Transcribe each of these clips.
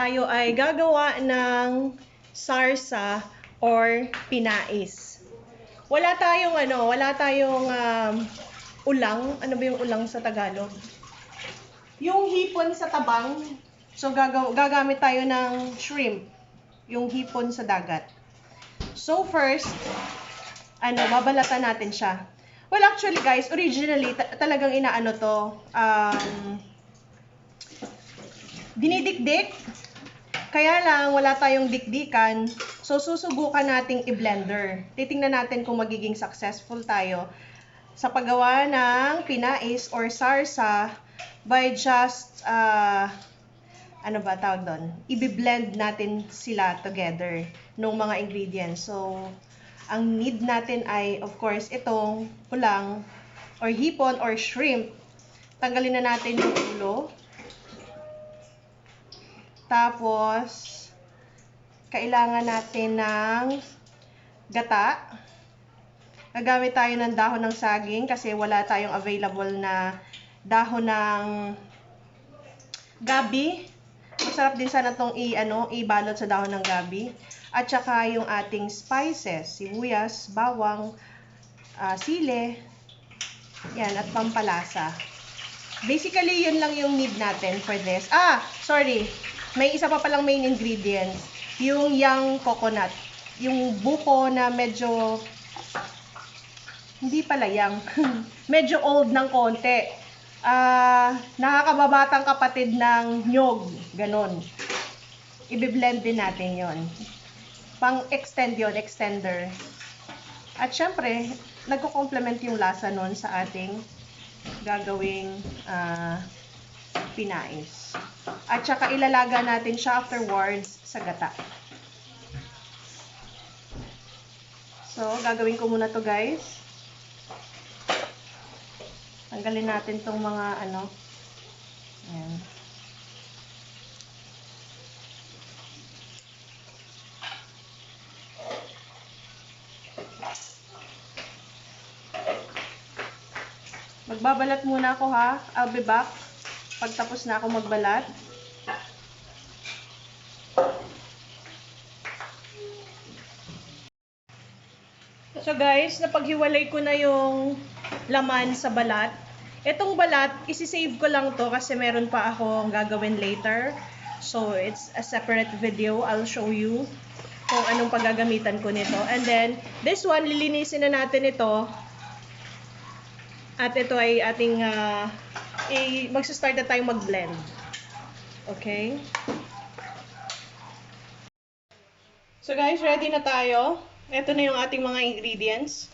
tayo ay gagawa ng sarsa or pinais. Wala tayong ulang. Ano ba yung ulang sa Tagalog? Yung hipon sa tabang. So gagamit tayo ng shrimp, yung hipon sa dagat. So first, babalatan natin siya. Well, actually guys, originally talagang inaano to, dinidikdik. Kaya lang, wala tayong dikdikan. So, susubukan nating i-blender. Titingnan natin kung magiging successful tayo sa paggawa ng pinais or sarsa by just, i-blend natin sila together ng mga ingredients. So, ang need natin ay, of course, itong ulang or hipon or shrimp. Tanggalin na natin yung ulo. Tapos, kailangan natin ng gata. Gagamit tayo ng dahon ng saging kasi wala tayong available na dahon ng gabi. Masarap din sana itong ibalot sa dahon ng gabi. At saka yung ating spices, sibuyas, bawang, sile, yan, at pampalasa. Basically, yun lang yung need natin for this. Sorry. May isa pa palang main ingredients. Yung young coconut. Yung buko na medyo, hindi pala young. Medyo old ng konti. Nakakababatang kapatid ng nyog. Ganon. Ibe-blend din natin yon. Pang-extend yon, extender. At syempre, nagko-complement yung lasa nun sa ating gagawing pinais. At saka ilalaga natin siya afterwards sa gata. So, gagawin ko muna to guys. Tanggalin natin tong mga ayan. Magbabalat muna ako ha. I'll be back pagtapos na ako magbalat. So guys, napaghiwalay ko na yung laman sa balat. Itong balat, isi-save ko lang to kasi meron pa akong gagawin later. So it's a separate video. I'll show you kung anong paggagamitan ko nito. And then, this one, lilinisin na natin ito. At ito ay ating magsa-start na tayong mag-blend. Okay? So guys, ready na tayo. Ito na yung ating mga ingredients.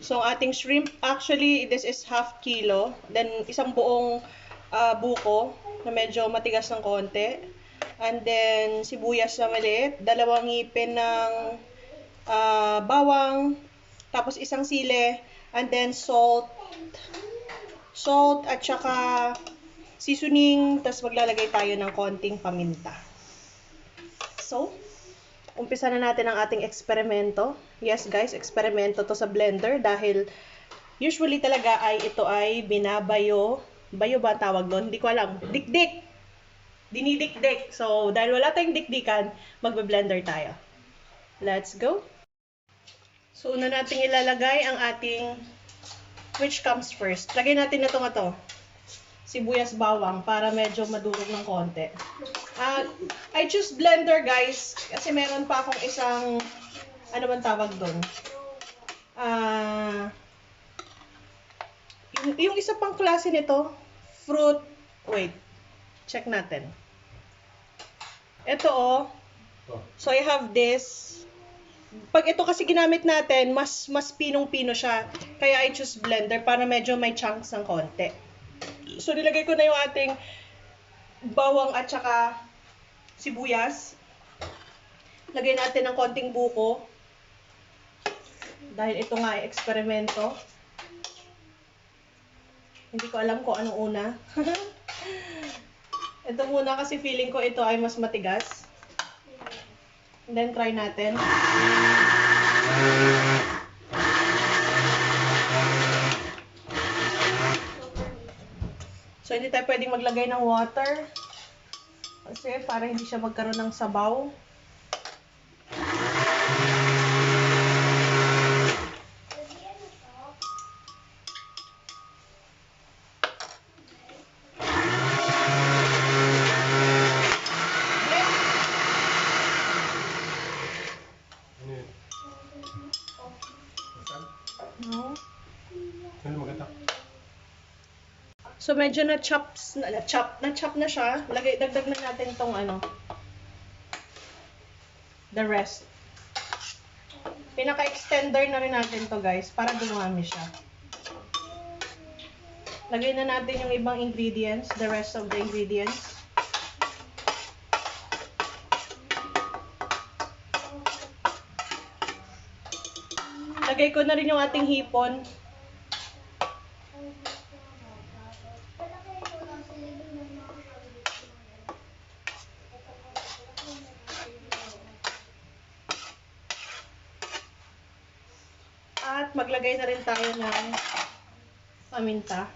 So ating shrimp, actually this is half kilo. Then isang buong buko na medyo matigas ng konti. And then sibuyas na maliit, dalawang ngipin ng bawang, tapos isang sile, and then salt at saka seasoning, tapos maglalagay tayo ng konting paminta. So, umpisa na natin ang ating eksperimento. Yes guys, eksperimento to sa blender dahil usually talaga ito ay binabayo. Bayo ba tawag doon? Hindi ko alam. Dikdik! Dinidikdik. So, dahil wala tayong dikdikan, magbe-blender tayo. Let's go! So, una nating ilalagay ang ating which comes first. Lagay natin na ito. Sibuyas bawang para medyo madurog ng konti. I choose blender guys kasi meron pa akong isang ano bang tawag doon? Yung isa pang klase nito, fruit. Wait. Check natin. Ito So I have this. Pag ito kasi ginamit natin, mas pinong-pino siya. Kaya I choose blender para medyo may chunks ng konti. So nilagay ko na yung ating bawang at saka sibuyas. Lagay natin ng konting buko. Dahil ito nga ay eksperimento. Hindi ko alam kung anong una. Ito muna kasi feeling ko ito ay mas matigas. And then try natin. So hindi tayo pwedeng maglagay ng water. Kasi para hindi siya magkaroon ng sabaw. No? So medyo na-chop na siya. Dagdag na natin tong the rest. Pinaka-extender na rin natin to, guys, para dumami siya. Lagay na natin yung ibang ingredients, the rest of the ingredients. Lagay ko na rin yung ating hipon. At maglagay na rin tayo ng paminta.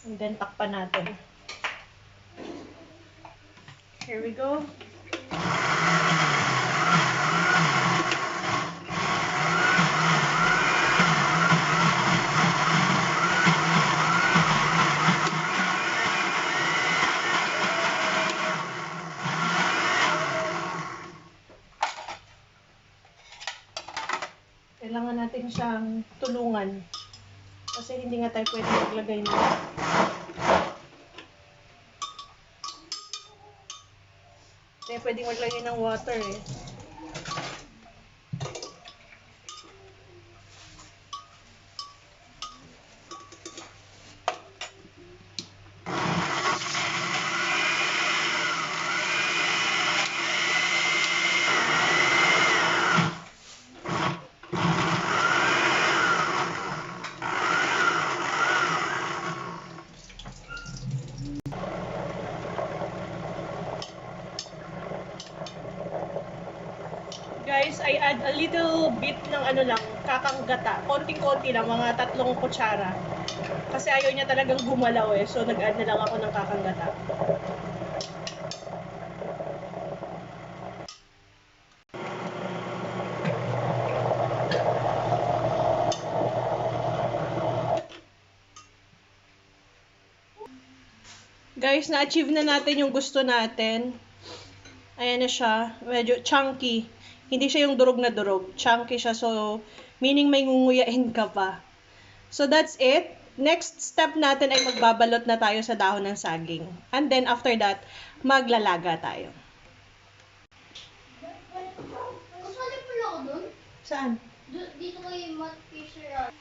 And then takpan natin. Here we go. Kailangan natin siyang tulungan. Kasi hindi nga tayo pwede maglagay na. Kaya pwedeng maglagay ng water eh. Guys, I add a little bit ng kakanggata. Konting-konti lang, mga 3 kutsara. Kasi ayaw niya talagang gumalaw eh. So, nag-add na lang ako ng kakanggata. Guys, na-achieve na natin yung gusto natin. Ayan na siya. Medyo chunky. Hindi siya yung durog na durog. Chunky siya. So, meaning may ngunguyain ka pa. So, that's it. Next step natin ay magbabalot na tayo sa dahon ng saging. And then, after that, maglalaga tayo. Kasali pala ako dun? Saan? Dito kay Matt Fisher.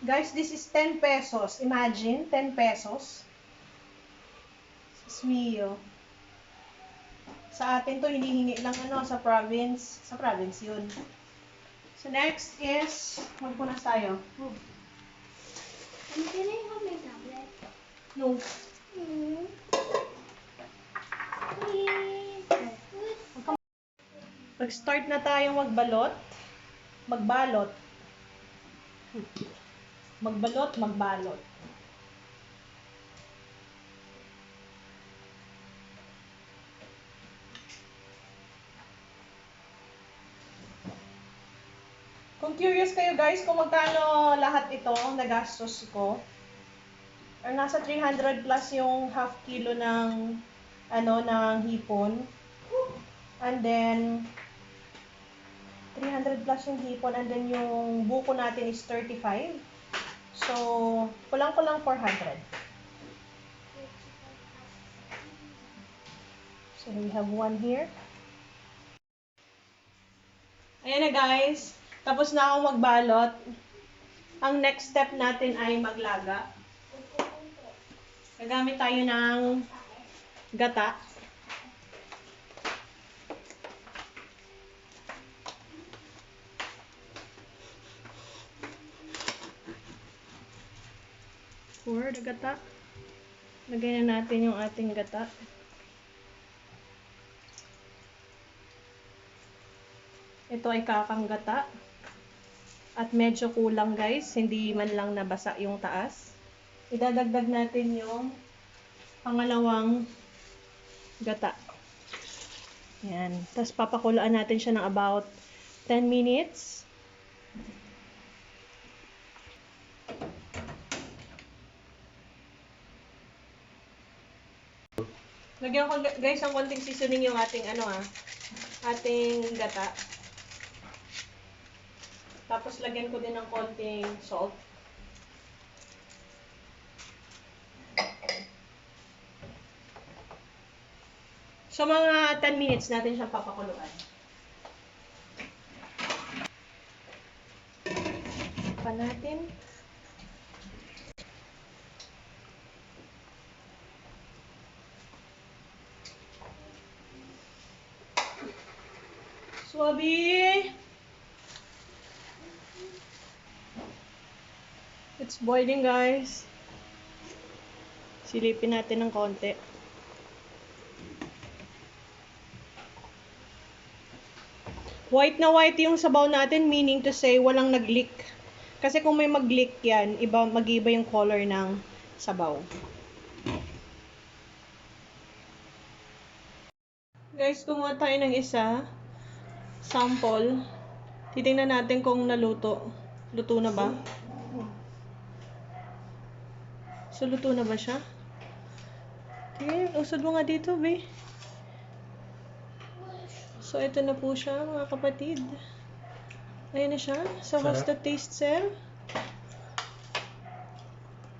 Guys, this is 10 pesos. Imagine, 10 pesos. Mio. Sa atin to hinihingi lang sa province. Sa province yun. So next is, magpunas tayo. Can I have my tablet? No. Please. Mag-start na tayong magbalot. Magbalot. Magbalot, magbalot. Kung curious kayo guys kung magkano lahat ito nagastos ko, or nasa 300 plus yung half kilo ng ng hipon. And then 300 plus yung hipon, and then yung buko natin is 35. So, kulang-kulang 400. So, we have one here. Ayan na guys. Tapos na ako magbalot. Ang next step natin ay maglaga. Gagamit tayo ng gata. for the gata. Lagay na natin yung ating gata. Ito ay kakang gata. At medyo kulang guys, hindi man lang nabasa yung taas. Idadagdag natin yung pangalawang gata. Yan. Tapos papakulaan natin siya ng about 10 minutes. Lagyan ko guys ang konting seasoning yung ating ating gata. Tapos lagyan ko din ng konting salt. So mga 10 minutes natin siyang papakuluan. Pa natin. Swabe! It's boiling guys. Silipin natin ng konti. White na white yung sabaw natin, meaning to say walang nag-leak. Kasi kung may mag-leak yan, mag-iba yung color ng sabaw. Guys, kumuha tayo ng isa. Sample. Titingnan natin kung naluto. Luto na ba? So, luto na ba siya? Okay, usod mo nga dito, be. So, ito na po siya, mga kapatid. Ayan na siya. So, how's the taste, sir?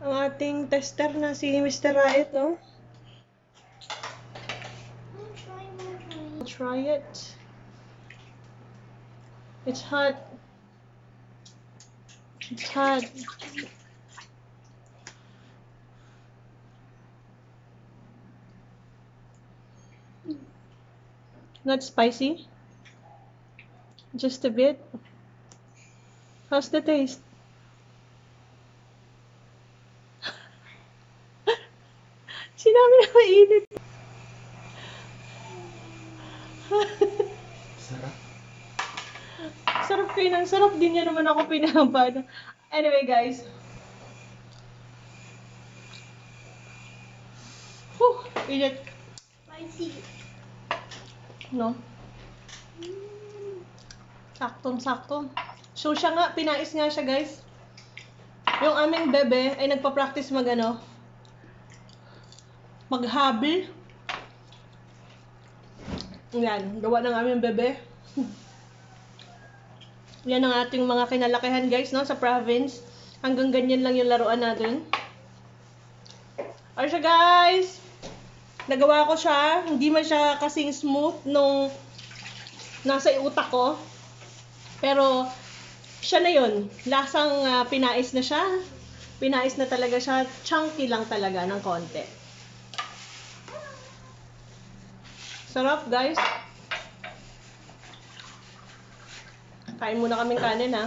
Ang ating tester na si Mr. Riot, oh. I'll try it. It's hot. It's hot. Not spicy. Just a bit. How's the taste? Sinabi na mainit. Sarap. Sarap kayo ng sarap din niya naman ako pinapad. Anyway guys. Init. Spicy. No? Saktong-sakto. So siya nga, pinais nga siya guys. Yung aming bebe ay nagpa-practice maghabil. Yan, gawa ng aming bebe. Yan ang ating mga kinalakihan guys, no, sa province. Hanggang ganyan lang yung laruan natin. Or siya guys, nagawa ko siya. Hindi man siya kasing smooth nung nasa utak ko. Pero, siya na yun. Lasang pinais na siya. Pinais na talaga siya. Chunky lang talaga ng konti. Sarap guys. Kain muna kaming kanin ha.